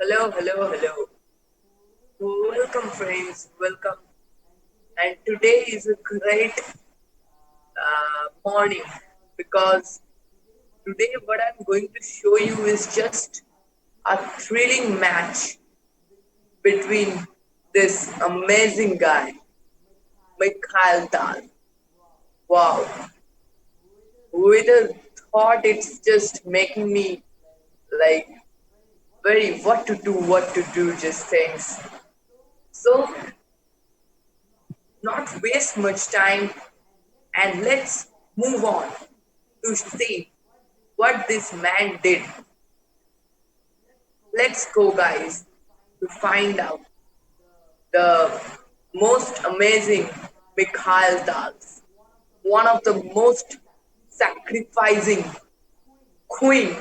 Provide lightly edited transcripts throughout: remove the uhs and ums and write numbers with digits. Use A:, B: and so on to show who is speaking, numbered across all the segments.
A: Hello, hello, hello. Welcome, friends. Welcome. And today is a great morning because today what I'm going to show you is just a thrilling match between this amazing guy, Mikhail Tal. Wow. With a thought, it's just making me like very what to do, just things. So, not waste much time and let's move on to see what this man did. Let's go, guys, to find out the most amazing Mikhail Dals, one of the most sacrificing queen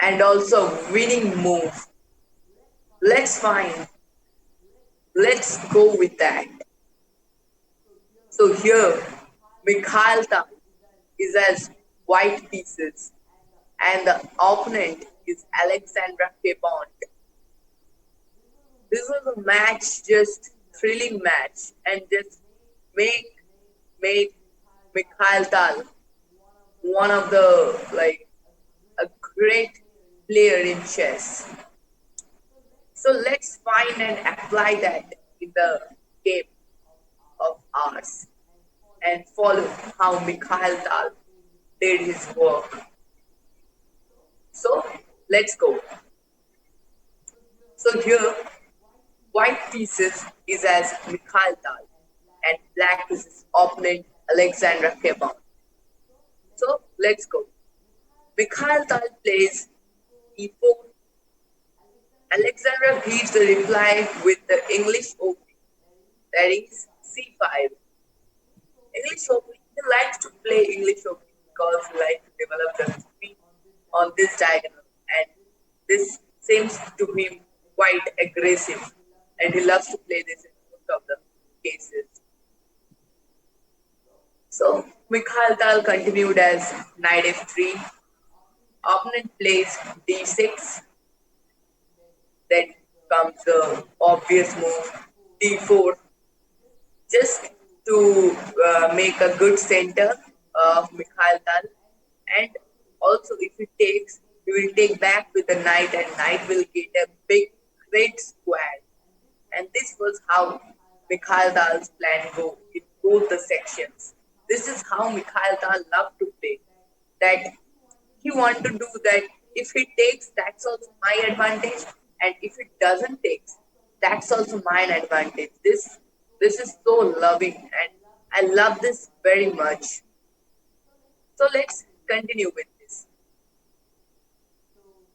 A: and also winning move. Let's find, let's go with that. So here, Mikhail Tal is as white pieces and the opponent is Alexandra Capon. This was a match, just thrilling match, and just make made Mikhail Tal one of the like a great player in chess. So let's find and apply that in the game of ours and follow how Mikhail Tal did his work. So let's go. So here, white pieces is as Mikhail Tal and black pieces opponent Alexandra Kebab. So let's go. Mikhail Tal plays e4. Alexandra gives the reply with the English opening, that is c5. English opening, he likes to play English opening because he likes to develop the speed on this diagonal, and this seems to him quite aggressive, and he loves to play this in most of the cases. So Mikhail Tal continued as knight f3. Opponent plays d6. Then comes the obvious move d4, just to make a good center of Mikhail Tal. And also, if he takes, he will take back with the knight, and knight will get a big, great square. And this was how Mikhail Tal's plan go in both the sections. This is how Mikhail Tal loved to play. That he want to do that. If he takes, that's also my advantage, and if it doesn't take, that's also mine advantage. This is so loving, and I love this very much. So let's continue with this.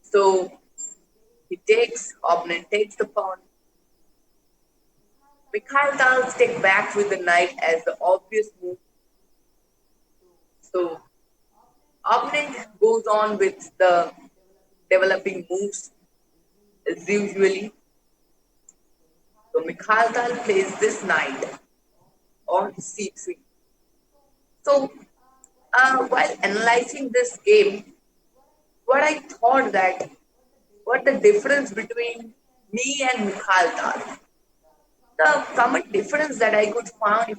A: So he takes, opponent takes the pawn. Mikhail Tal take back with the knight as the obvious move. So opponent goes on with the developing moves as usually. So Mikhail Tal plays this knight on c3. So while analyzing this game, what I thought that what the difference between me and Mikhail Tal. The common difference that I could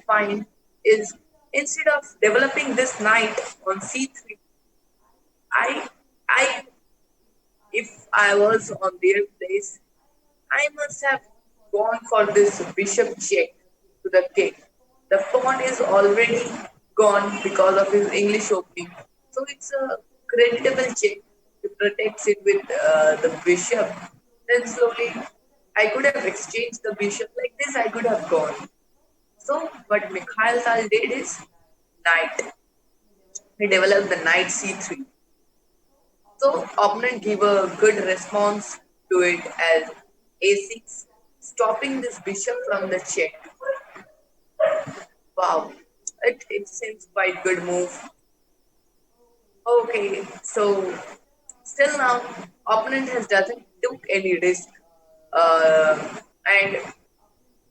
A: find is instead of developing this knight on c3, I I if I was on their place, I must have gone for this bishop check to the king. The pawn is already gone because of his English opening. So it's a creditable check. He protects it with the bishop. Then slowly I could have exchanged the bishop like this, I could have gone. So what Mikhail Tal did is knight. He developed the knight c3. So opponent gave a good response to it as a6, stopping this bishop from the check. Wow, it seems quite good move. Okay, so still now opponent has doesn't took any risk, uh, and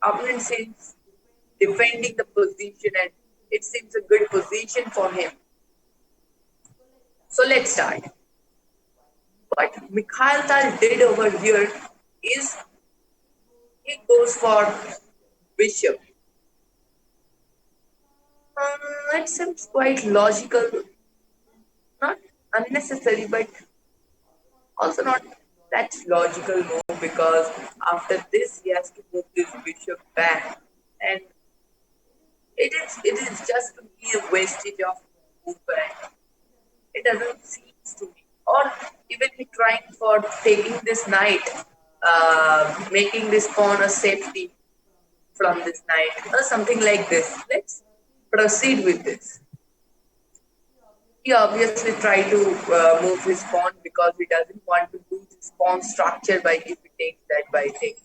A: opponent seems defending the position, and it seems a good position for him. So let's start. What Mikhail Tal did over here is he goes for bishop. It seems quite logical, not unnecessary, but also not that logical move because after this he has to move this bishop back, and it is just to me a wastage of movement. It doesn't seem to me. Or even he trying for taking this knight, making this pawn a safety from this knight or something like this. Let's proceed with this. He obviously tried to move his pawn because he doesn't want to lose his pawn structure by if he takes that by taking.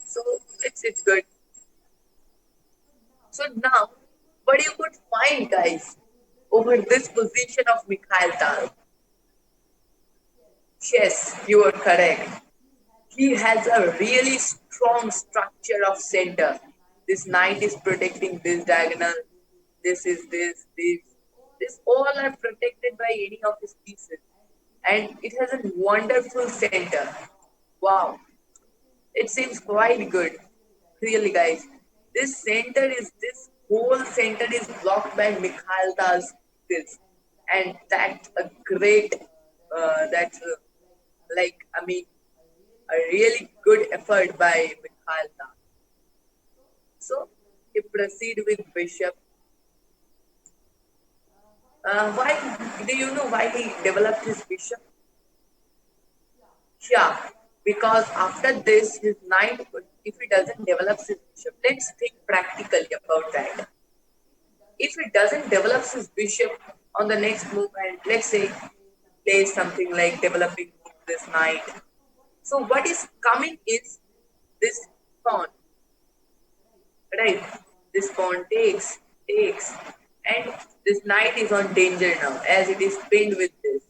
A: So it's good. So now, what you could find, guys, over this position of Mikhail Tal. Yes, you are correct. He has a really strong structure of center. This knight is protecting this diagonal. This is this. This all are protected by any of his pieces. And it has a wonderful center. Wow. It seems quite good. Really, guys. This whole center is blocked by Mikhail Tal's pieces. And that's a great, I mean, a really good effort by Mikhail Tal. So he proceed with Bishop. Why do you know why he developed his Bishop? Yeah, because after this, his knight, if he doesn't develop his Bishop, let's think practically about that. If he doesn't develop his Bishop on the next move, and let's say play something like developing this knight. So what is coming is this pawn, right? This pawn takes, and this knight is on danger now as it is pinned with this.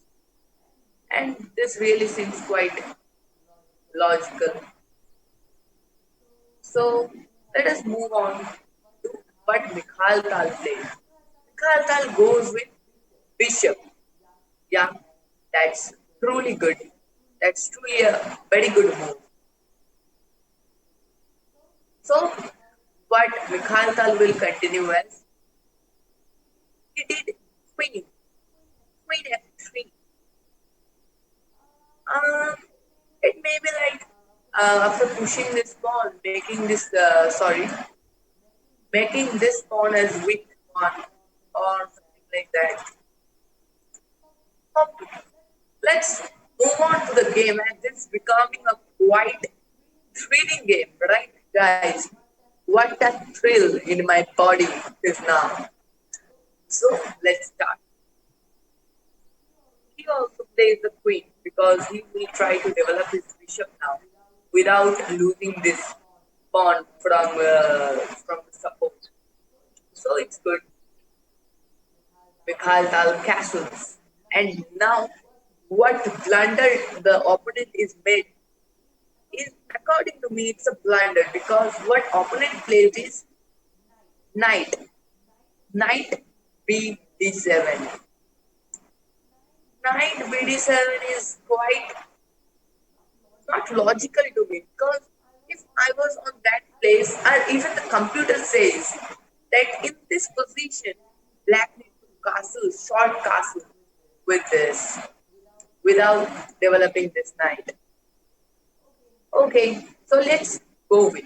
A: And this really seems quite logical. So let us move on to what Mikhail Tal plays. Mikhail Tal goes with bishop. Yeah, that's truly good. That's truly a very good move. So what Mikhail Tal will continue as he did queen, queen f3. Um, it may be like after pushing this pawn, making this pawn as weak one or something like that. Okay, let's move on to the game, and this is becoming a quite thrilling game, right, guys? What a thrill in my body is now. So let's start. He also plays the queen because he will try to develop his bishop now without losing this pawn from the support. So it's good. Mikhail Tal castles. And now, what blunder the opponent is made is, according to me, it's a blunder because what opponent plays is knight, knight b d7. Knight b d7 is quite not logical to me because if I was on that place, and even the computer says that in this position, black needs to castle, short castle with this without developing this knight. Okay, so let's go with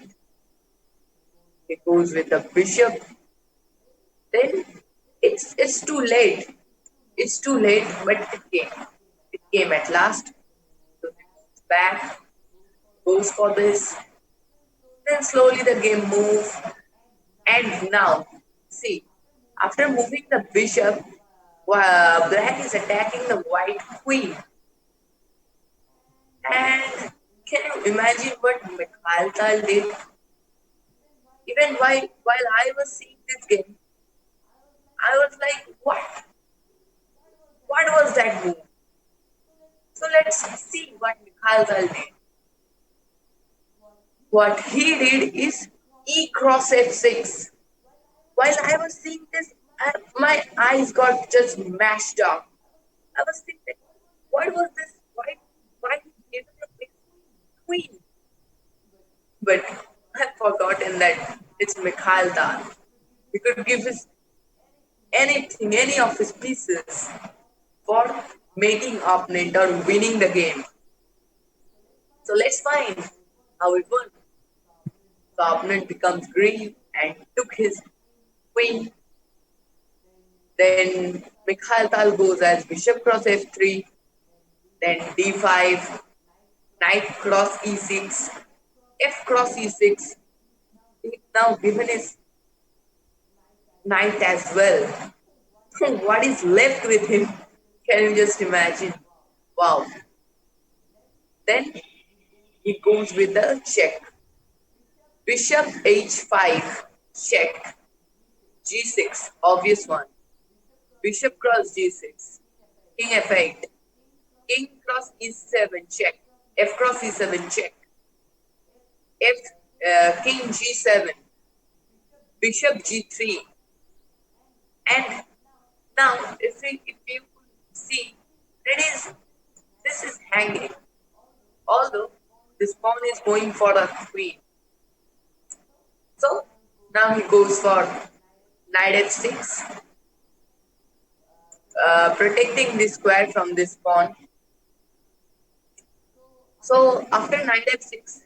A: it goes with the bishop. Then it's too late. It's too late, but it came. It came at last. So it's back, goes for this. Then slowly the game moves. And now, see, after moving the bishop, black is attacking the white queen. And can you imagine what Mikhail Tal did? Even while I was seeing this game, I was like, what? What was that move? So let's see what Mikhail Tal did. What he did is E cross F6. While I was seeing this, my eyes got just mashed up. I was thinking, what was this white queen. But I've forgotten that it's Mikhail Tal. He could give his anything, any of his pieces for making opponent or winning the game. So let's find how it won. The opponent becomes green and took his queen. Then Mikhail Tal goes as bishop cross f3, then d5, knight cross e6, f cross e6. He now given his knight as well. What is left with him? Can you just imagine? Wow. Then he goes with the check. Bishop h5, check. g6, obvious one. Bishop cross g6. King f8. King cross e7, check. F cross e7, check. F King g7. Bishop g3. And now, if you see, it is this is hanging. Although this pawn is going for a queen. So now he goes for knight f6, protecting the square from this pawn. So after knight f6,